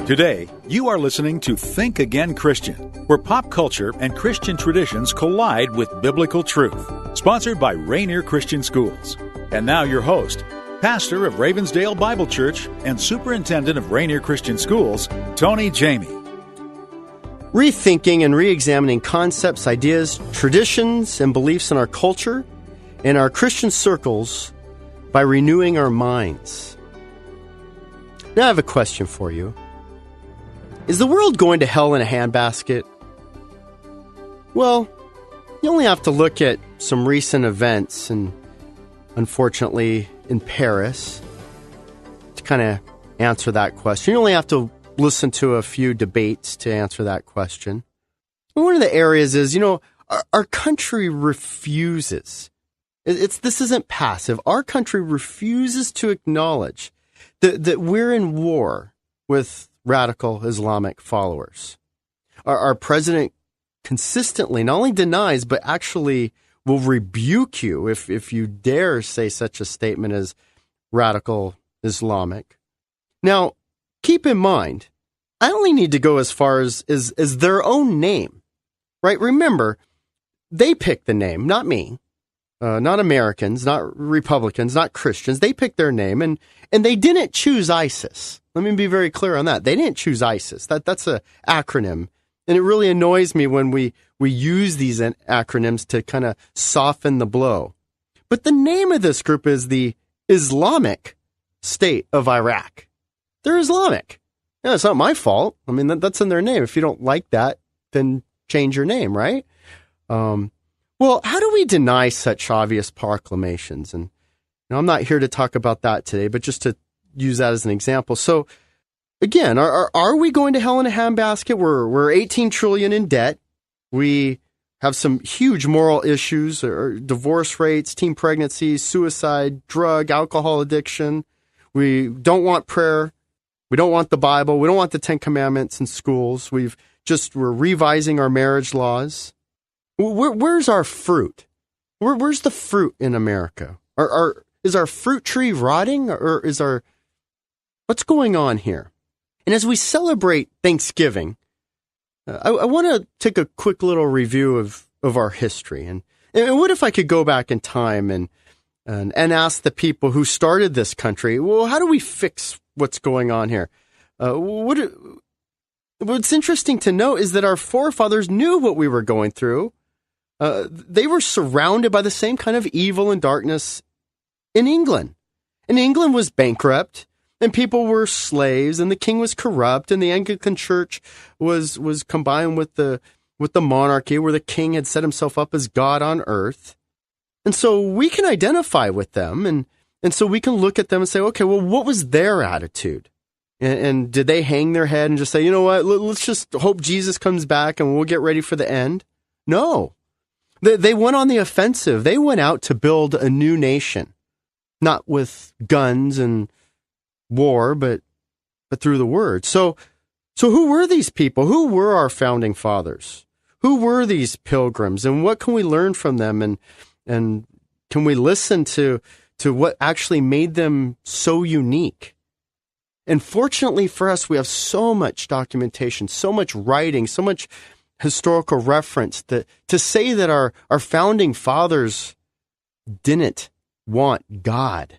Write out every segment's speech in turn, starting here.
Today, you are listening to Think Again Christian, where pop culture and Christian traditions collide with biblical truth. Sponsored by Rainier Christian Schools. And now your host, pastor of Ravensdale Bible Church and superintendent of Rainier Christian Schools, Tony Jamie. Rethinking and re-examining concepts, ideas, traditions, and beliefs in our culture and our Christian circles by renewing our minds. Now I have a question for you. Is the world going to hell in a handbasket? Well, you only have to look at some recent events, and unfortunately in Paris, to kind of answer that question. You only have to listen to a few debates to answer that question. And one of the areas is, our country refuses. This isn't passive. Our country refuses to acknowledge that we're in war with radical Islamic followers. Our president consistently not only denies, but actually will rebuke you if you dare say such a statement as radical Islamic. Now, keep in mind, I only need to go as far as their own name, right? Remember, they picked the name, not me, not Americans, not Republicans, not Christians. They picked their name, and they didn't choose ISIS. Let me be very clear on that. They didn't choose ISIS. That's an acronym. And it really annoys me when we use these acronyms to kind of soften the blow. But the name of this group is the Islamic State of Iraq. They're Islamic. Yeah, it's not my fault. I mean, that's in their name. If you don't like that, then change your name, right? Well, how do we deny such obvious proclamations? And I'm not here to talk about that today, but just to use that as an example. So, again, are we going to hell in a handbasket? We're 18 trillion in debt. We have some huge moral issues, or divorce rates, teen pregnancies, suicide, drug, alcohol addiction. We don't want prayer. We don't want the Bible. We don't want the Ten Commandments in schools. We're revising our marriage laws. Where's our fruit? Where's the fruit in America? Is our fruit tree rotting, or what's going on here? And as we celebrate Thanksgiving, I want to take a quick little review of our history. And what if I could go back in time and ask the people who started this country, well, how do we fix what's going on here? What's interesting to note is that our forefathers knew what we were going through. They were surrounded by the same kind of evil and darkness in England. And England was bankrupt, and people were slaves, and the king was corrupt, and the Anglican Church was combined with the monarchy, where the king had set himself up as God on earth. And so we can identify with them, and so we can look at them and say, okay, well, what was their attitude? And did they hang their head and just say, you know what, let's just hope Jesus comes back and we'll get ready for the end? No. They went on the offensive. They went out to build a new nation, not with guns and war, but through the word. So who were these people? Who were our founding fathers? Who were these pilgrims? And what can we learn from them? And can we listen to what actually made them so unique? And fortunately for us, we have so much documentation, so much writing, so much historical reference that to say that our founding fathers didn't want God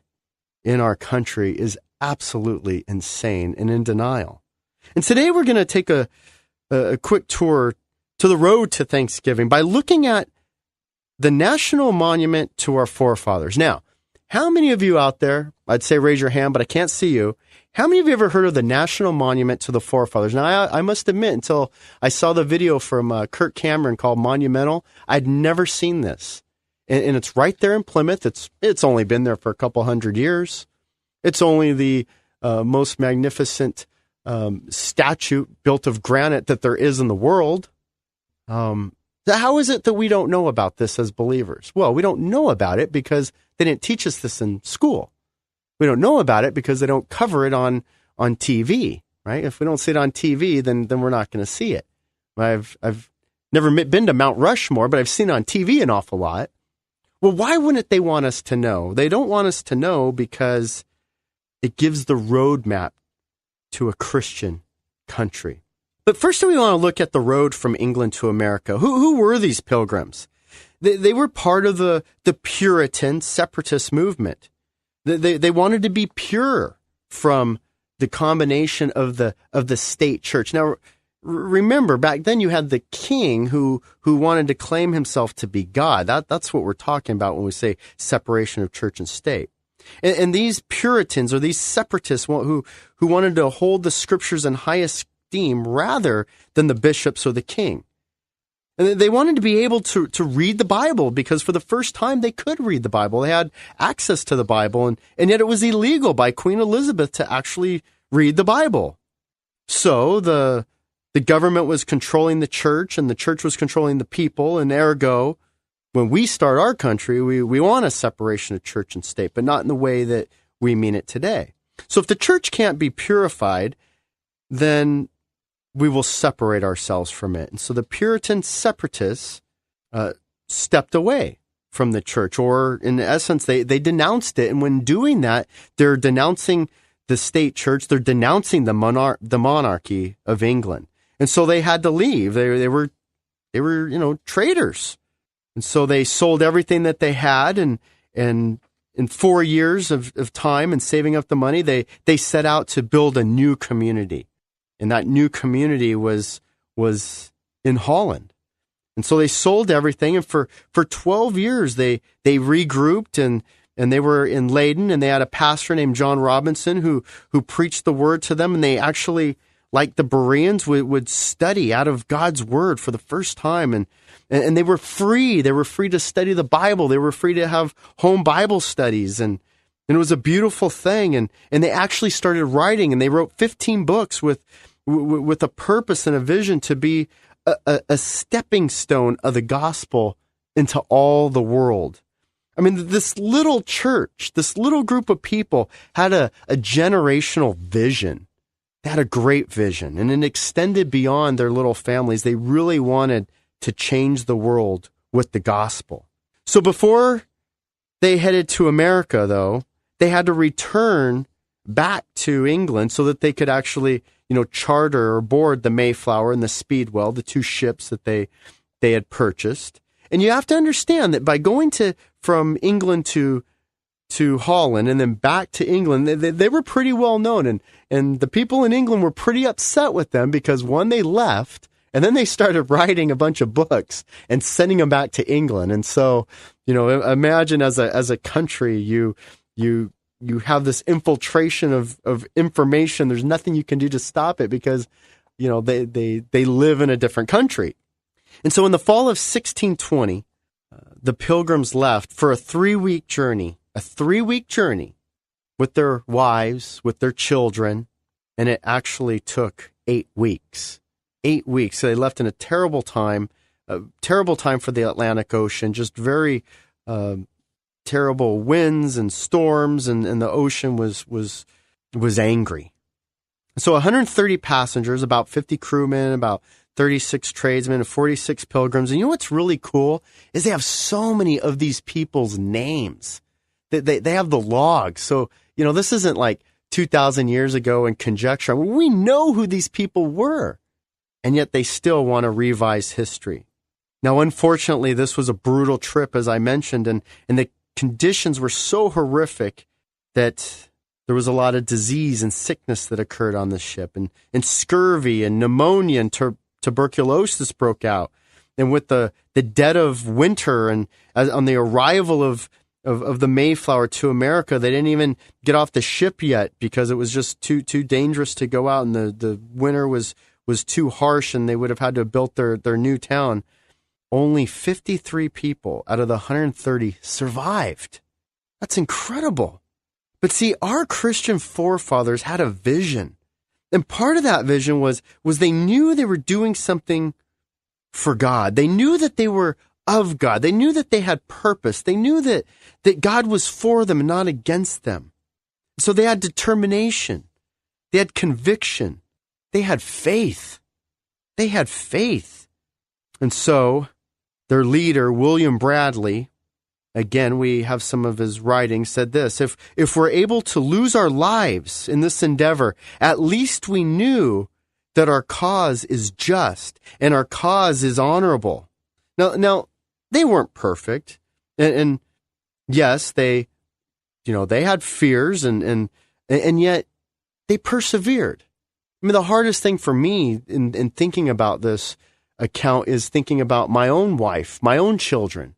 in our country is absolutely insane and in denial. And today we're going to take a quick tour to the road to Thanksgiving by looking at the national monument to our forefathers. Now, how many of you out there, I'd say raise your hand, but I can't see you. How many of you ever heard of the national monument to the forefathers? Now, I must admit, until I saw the video from Kirk Cameron called Monumental, I'd never seen this. And it's right there in Plymouth. It's only been there for a couple hundred years. It's only the most magnificent statue built of granite that there is in the world. How is it that we don't know about this as believers? Well, we don't know about it because they didn't teach us this in school. We don't know about it because they don't cover it on TV, right? If we don't see it on TV, then we're not going to see it. I've never been to Mount Rushmore, but I've seen it on TV an awful lot. Well, why wouldn't they want us to know? They don't want us to know because it gives the roadmap to a Christian country. But first we want to look at the road from England to America. Who were these pilgrims? They were part of the Puritan separatist movement. They wanted to be pure from the combination of the state church. Now, remember, back then you had the king who wanted to claim himself to be God. That's what we're talking about when we say separation of church and state. And these Puritans or these separatists who wanted to hold the scriptures in high esteem rather than the bishops or the king. And they wanted to be able to read the Bible because for the first time they could read the Bible. They had access to the Bible, and yet it was illegal by Queen Elizabeth to actually read the Bible. So the government was controlling the church, and the church was controlling the people, and ergo, when we start our country, we want a separation of church and state, but not in the way that we mean it today. So if the church can't be purified, then we will separate ourselves from it. And so the Puritan separatists stepped away from the church, or in essence, they denounced it. And when doing that, they're denouncing the state church. They're denouncing the monarchy of England. And so they had to leave. They were traitors. And so they sold everything that they had, and in 4 years of time and saving up the money, they set out to build a new community. And that new community was in Holland. And so they sold everything, and for 12 years they regrouped, and they were in Leyden, and they had a pastor named John Robinson who preached the word to them, and they actually, like the Bereans, would study out of God's word for the first time, and they were free. They were free to study the Bible. They were free to have home Bible studies, and it was a beautiful thing. And they actually started writing, and they wrote 15 books with a purpose and a vision to be a stepping stone of the gospel into all the world. I mean, this little church, this little group of people had a generational vision. They had a great vision, and it extended beyond their little families. They really wanted to change the world with the gospel. So before they headed to America, though, they had to return back to England so that they could actually, charter or board the Mayflower and the Speedwell, the two ships that they had purchased. And you have to understand that by going from England to Holland and then back to England, they were pretty well known. And the people in England were pretty upset with them because, one, they left, and then they started writing a bunch of books and sending them back to England. And so, imagine as a country, you have this infiltration of information. There's nothing you can do to stop it because, they live in a different country. And so in the fall of 1620, the Pilgrims left for a 3-week journey with their wives, with their children, and it actually took 8 weeks. 8 weeks. So they left in a terrible time for the Atlantic Ocean, just very terrible winds and storms, and the ocean was angry. So 130 passengers, about 50 crewmen, about 36 tradesmen, and 46 pilgrims. And you know what's really cool is they have so many of these people's names. They have the logs. So, this isn't like 2,000 years ago in conjecture. I mean, we know who these people were, and yet they still want to revise history. Now, unfortunately, this was a brutal trip, as I mentioned, and the conditions were so horrific that there was a lot of disease and sickness that occurred on the ship, and scurvy and pneumonia and tuberculosis broke out. And with the dead of winter and on the arrival of the Mayflower to America, they didn't even get off the ship yet because it was just too dangerous to go out, and the winter was too harsh, and they would have had to have built their new town. Only 53 people out of the 130 survived. That's incredible. But see, our Christian forefathers had a vision. And part of that vision was they knew they were doing something for God. They knew that they were of God. They knew that they had purpose. They knew that God was for them and not against them. So they had determination. They had conviction. They had faith. They had faith. And so their leader, William Bradley, again, we have some of his writings, said this: if we're able to lose our lives in this endeavor, at least we knew that our cause is just and our cause is honorable. Now they weren't perfect, and yes, they had fears, and yet they persevered. I mean, the hardest thing for me in thinking about this account is thinking about my own wife, my own children.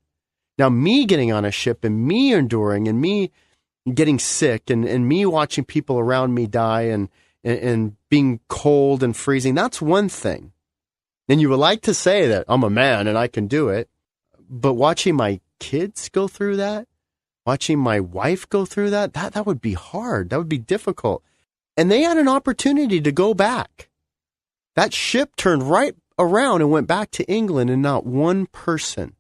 Now, me getting on a ship and me enduring and me getting sick and me watching people around me die and being cold and freezing, that's one thing. And you would like to say that I'm a man and I can do it, but watching my kids go through that, watching my wife go through that would be hard. That would be difficult. And they had an opportunity to go back. That ship turned right around and went back to England, and not one person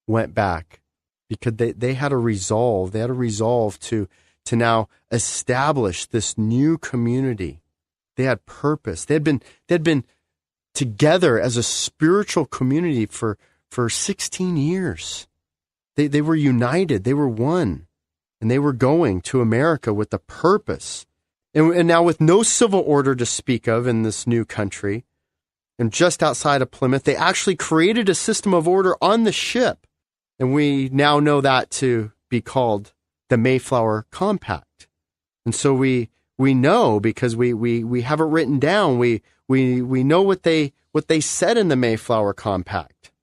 went back, because they had a resolve. They had a resolve to now establish this new community. They had purpose. They had been together as a spiritual community for 16 years. They were united. They were one. And they were going to America with a purpose. And now with no civil order to speak of in this new country, and just outside of Plymouth, they actually created a system of order on the ship. And we now know that to be called the Mayflower Compact. And so we know, because we have it written down, we know what they said in the Mayflower Compact.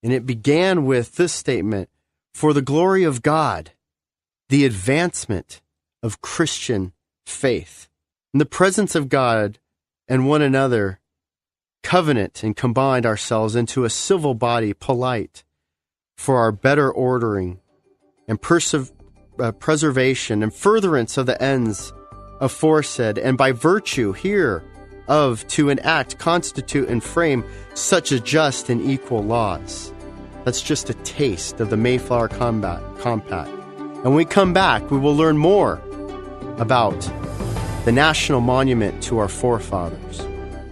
And it began with this statement: for the glory of God, the advancement of Christian faith, in the presence of God and one another, covenant and combined ourselves into a civil body, polite, for our better ordering and preservation and furtherance of the ends aforesaid, and by virtue hereof to enact, constitute, and frame such a just and equal laws. That's just a taste of the Mayflower Compact. And when we come back, we will learn more about the national monument to our forefathers.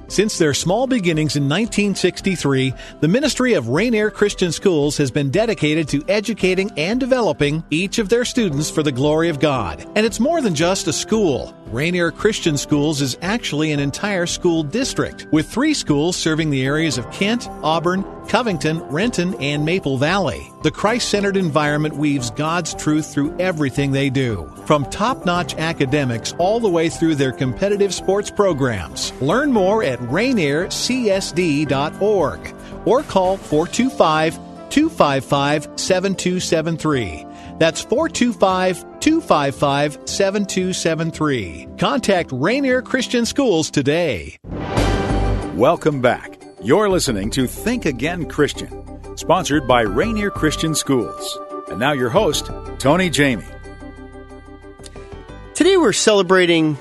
Since their small beginnings in 1963, the Ministry of Rainier Christian Schools has been dedicated to educating and developing each of their students for the glory of God. And it's more than just a school. Rainier Christian Schools is actually an entire school district, with 3 schools serving the areas of Kent, Auburn, Covington, Renton, and Maple Valley. The Christ-centered environment weaves God's truth through everything they do, from top-notch academics all the way through their competitive sports programs. Learn more at rainiercsd.org or call 425-255-7273. That's 425-255-7273. Contact Rainier Christian Schools today. Welcome back. You're listening to Think Again Christian, sponsored by Rainier Christian Schools. And now your host, Tony Jamie. Today we're celebrating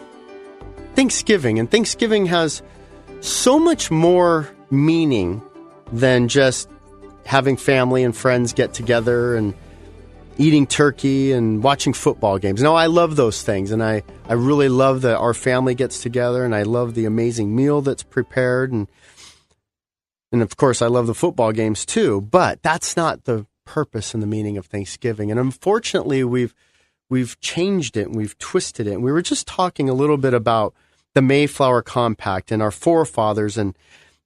Thanksgiving, and Thanksgiving has so much more meaning than just having family and friends get together and eating turkey and watching football games. Now, I love those things, and I really love that our family gets together, and I love the amazing meal that's prepared, and of course, I love the football games too, but that's not the purpose and the meaning of Thanksgiving. And unfortunately, we've changed it and we've twisted it. And we were just talking a little bit about the Mayflower Compact and our forefathers and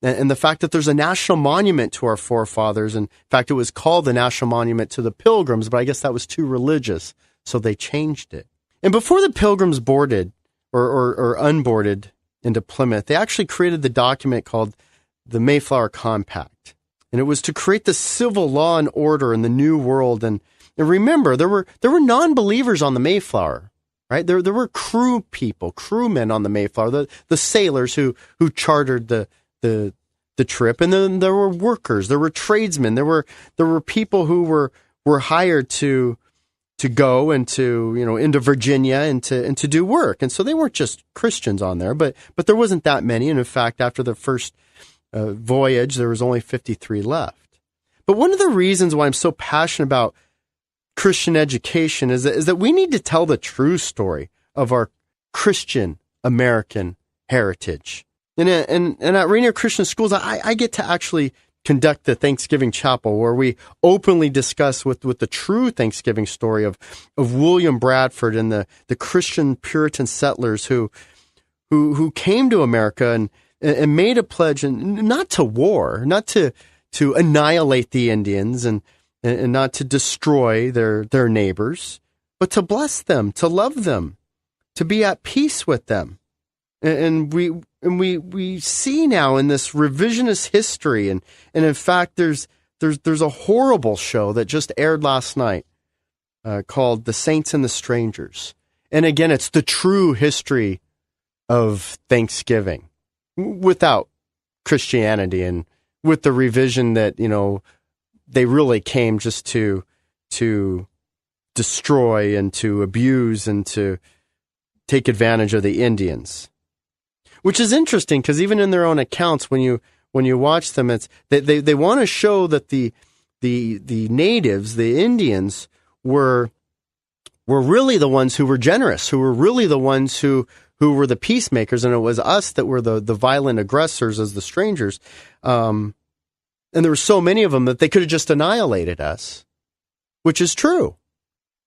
the fact that there's a national monument to our forefathers. In fact, it was called the National Monument to the Pilgrims, but I guess that was too religious, so they changed it. And before the Pilgrims boarded or unboarded into Plymouth, they actually created the document called the Mayflower Compact. And it was to create the civil law and order in the New World. And remember, there were non-believers on the Mayflower, right? There were crewmen on the Mayflower, the sailors who chartered the trip. And then there were workers, there were tradesmen, there were people who were hired to go and into Virginia and to do work. And so they weren't just Christians on there, but there wasn't that many. And in fact, after the first voyage, there was only 53 left. But one of the reasons why I'm so passionate about Christian education is that we need to tell the true story of our Christian American heritage. And at Rainier Christian Schools, I get to actually conduct the Thanksgiving Chapel, where we openly discuss with the true Thanksgiving story of William Bradford and the Christian Puritan settlers who who came to America and made a pledge, and not to war, not to annihilate the Indians and not to destroy their neighbors, but to bless them, to love them, to be at peace with them. And we see now in this revisionist history, and in fact, there's a horrible show that just aired last night called The Saints and the Strangers. And again, it's the true history of Thanksgiving without Christianity and with the revision that, they really came just to destroy and to abuse and to take advantage of the Indians. Which is interesting because even in their own accounts, when you watch them, it's they want to show that the natives, the Indians, were really the ones who were generous, who were really the ones who were the peacemakers, and it was us that were the violent aggressors as the strangers. And there were so many of them that they could have just annihilated us, which is true,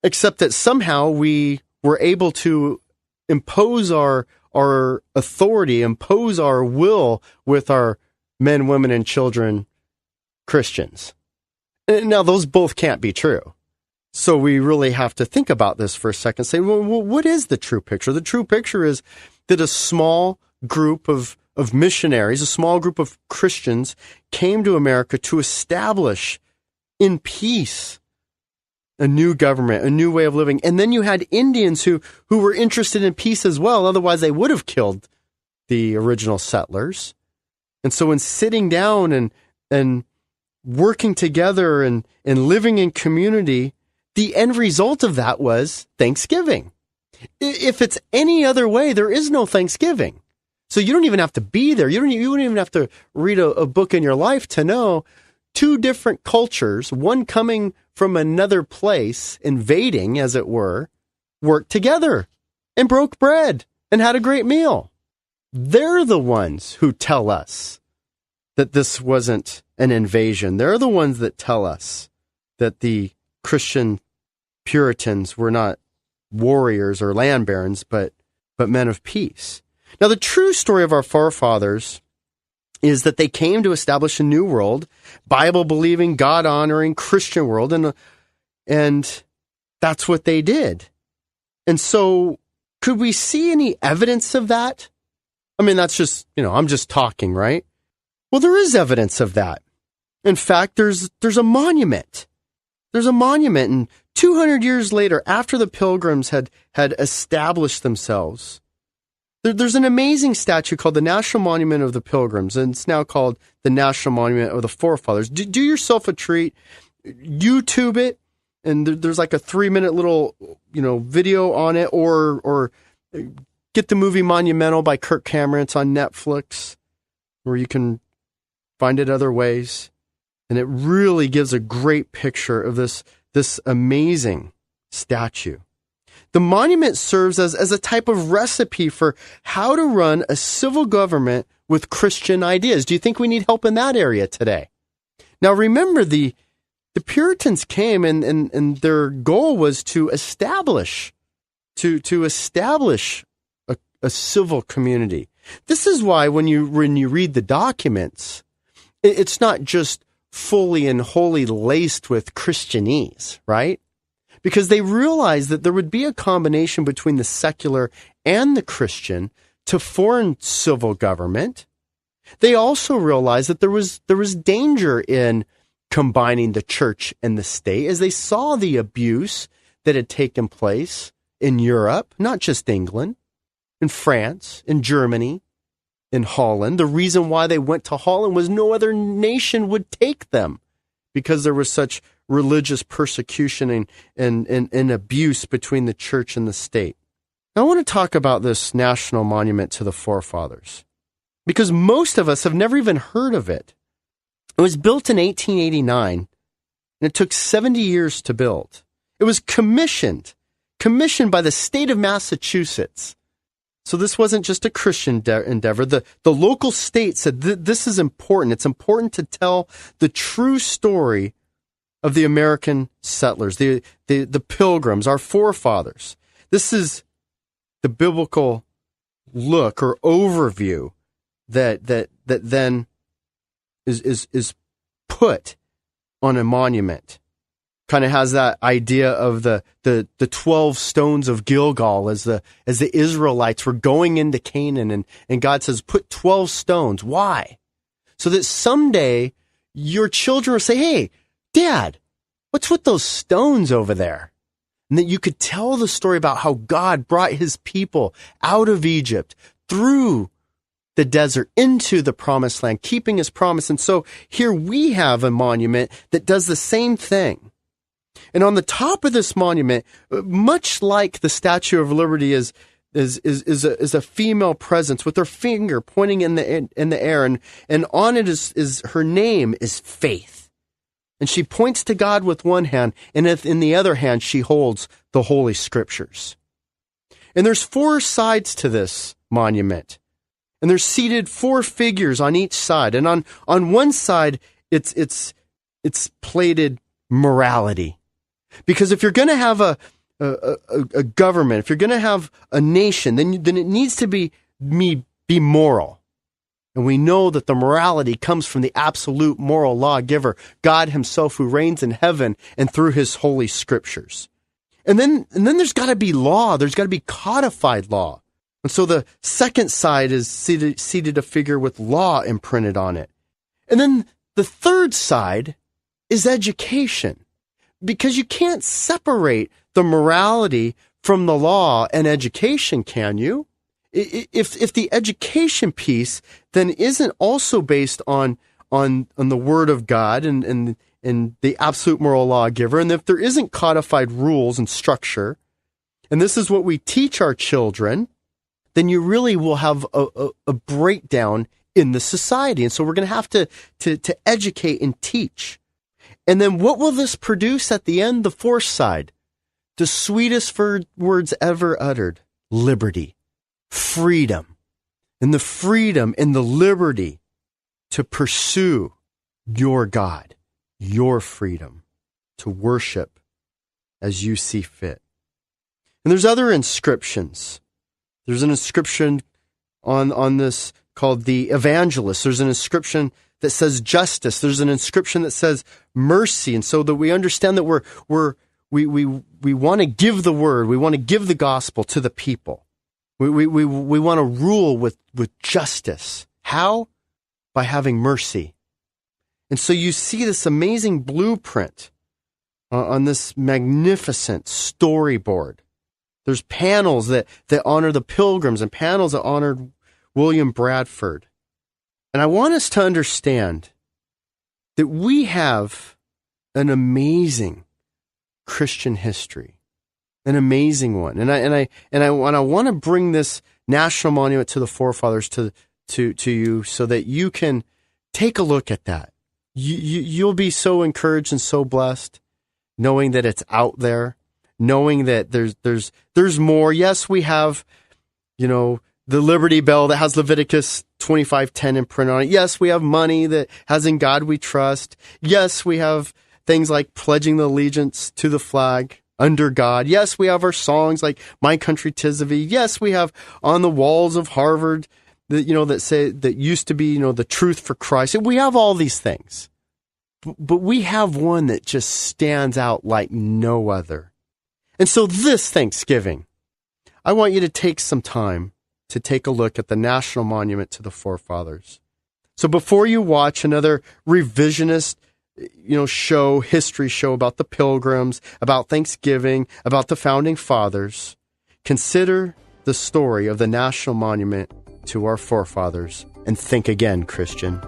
except that somehow we were able to impose our authority, impose our will with our men, women, and children, Christians. Now, those both can't be true. So we really have to think about this for a second, say, well, what is the true picture? The true picture is that a small group of missionaries, a small group of Christians came to America to establish in peace a new government, a new way of living. And then you had Indians who were interested in peace as well. Otherwise, they would have killed the original settlers. And so in sitting down and working together and living in community, the end result of that was Thanksgiving. If it's any other way, there is no Thanksgiving. So you don't even have to be there. You don't even have to read a book in your life to know two different cultures, one coming from another place, invading, as it were, worked together and broke bread and had a great meal. They're the ones who tell us that this wasn't an invasion. They're the ones that tell us that the Christian Puritans were not warriors or land barons, but men of peace. Now, the true story of our forefathers is that they came to establish a new world, Bible-believing, God-honoring Christian world, and that's what they did. And so, could we see any evidence of that? I mean, that's just, I'm just talking, right? Well, there is evidence of that. In fact, there's a monument. There's a monument, and 200 years later, after the Pilgrims had established themselves, there's an amazing statue called the National Monument of the Pilgrims, and it's now called the National Monument of the Forefathers. Do yourself a treat, YouTube it, and there's like a 3-minute little, video on it, or get the movie Monumental by Kirk Cameron. It's on Netflix, where you can find it other ways, and it really gives a great picture of this amazing statue. The monument serves as a type of recipe for how to run a civil government with Christian ideas. Do you think we need help in that area today? Now, remember, the Puritans came and their goal was to establish a civil community. This is why when you read the documents, it's not just fully and wholly laced with Christianese, right? Because they realized that there would be a combination between the secular and the Christian to form civil government. They also realized that there was danger in combining the church and the state, as they saw the abuse that had taken place in Europe, not just England, in France, in Germany, in Holland. The reason why they went to Holland was no other nation would take them, because there was such religious persecution and abuse between the church and the state. Now, I want to talk about this national monument to the forefathers, because most of us have never even heard of it. It was built in 1889, and it took 70 years to build. It was commissioned by the state of Massachusetts. So this wasn't just a Christian endeavor. The local state said, this is important. It's important to tell the true story of the American settlers, the Pilgrims, our forefathers. This is the biblical look or overview that then is put on a monument. Kind of has that idea of the 12 stones of Gilgal as the Israelites were going into Canaan, and God says, put 12 stones. Why? So that someday your children will say, hey, Dad, what's with those stones over there? And that you could tell the story about how God brought his people out of Egypt through the desert into the promised land, keeping his promise. And so here we have a monument that does the same thing. And on the top of this monument, much like the Statue of Liberty is a female presence with her finger pointing in the air, and on it is her name is Faith. And she points to God with one hand, and in the other hand she holds the Holy Scriptures. And there's 4 sides to this monument. And there's seated 4 figures on each side. And on one side, it's plated morality. Because if you're going to have a government, if you're going to have a nation, then it needs to be moral. And we know that the morality comes from the absolute moral lawgiver, God himself, who reigns in heaven and through his holy scriptures. And then there's got to be law. There's got to be codified law. And so the second side is seated a figure with law imprinted on it. And then the third side is education. Because you can't separate the morality from the law and education, can you? If the education piece then isn't also based on the Word of God and the absolute moral lawgiver, and if there isn't codified rules and structure, and this is what we teach our children, then you really will have a breakdown in the society. And so we're going to have to educate and teach. And then what will this produce at the end? The fourth side. The sweetest words ever uttered. Liberty. Freedom. And the freedom and the liberty to pursue your God. Your freedom. To worship as you see fit. And there's other inscriptions. There's an inscription on this called the Evangelist. There's an inscription that says justice. There's an inscription that says mercy. And so that we understand that we want to give the word. We want to give the gospel to the people. We want to rule with justice. How? By having mercy. And so you see this amazing blueprint on this magnificent storyboard. There's panels that honor the Pilgrims and panels that honored William Bradford. And I want us to understand that we have an amazing Christian history, an amazing one. And I want to bring this national monument to the forefathers to you so that you can take a look at that. You'll be so encouraged and so blessed knowing that it's out there, knowing that there's more. Yes, we have, the Liberty Bell that has Leviticus 25:10 imprinted on it. Yes, we have money that has In God We Trust. Yes, we have things like pledging the allegiance to the flag under God. Yes, we have our songs like My Country 'Tis of Thee. Yes, we have on the walls of Harvard that say that used to be, the truth for Christ. We have all these things. But we have one that just stands out like no other. And so this Thanksgiving, I want you to take some time to take a look at the national monument to the forefathers. So before you watch another revisionist, history show about the Pilgrims, about Thanksgiving, about the founding fathers, consider the story of the national monument to our forefathers and think again, Christian.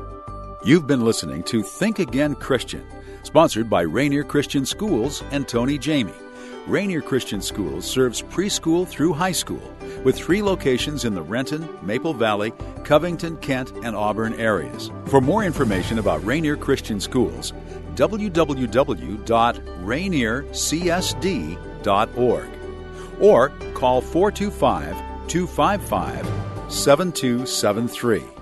You've been listening to Think Again, Christian, sponsored by Rainier Christian Schools and Tony Jamie. Rainier Christian Schools serves preschool through high school with 3 locations in the Renton, Maple Valley, Covington, Kent, and Auburn areas. For more information about Rainier Christian Schools, www.rainiercsd.org or call 425-255-7273.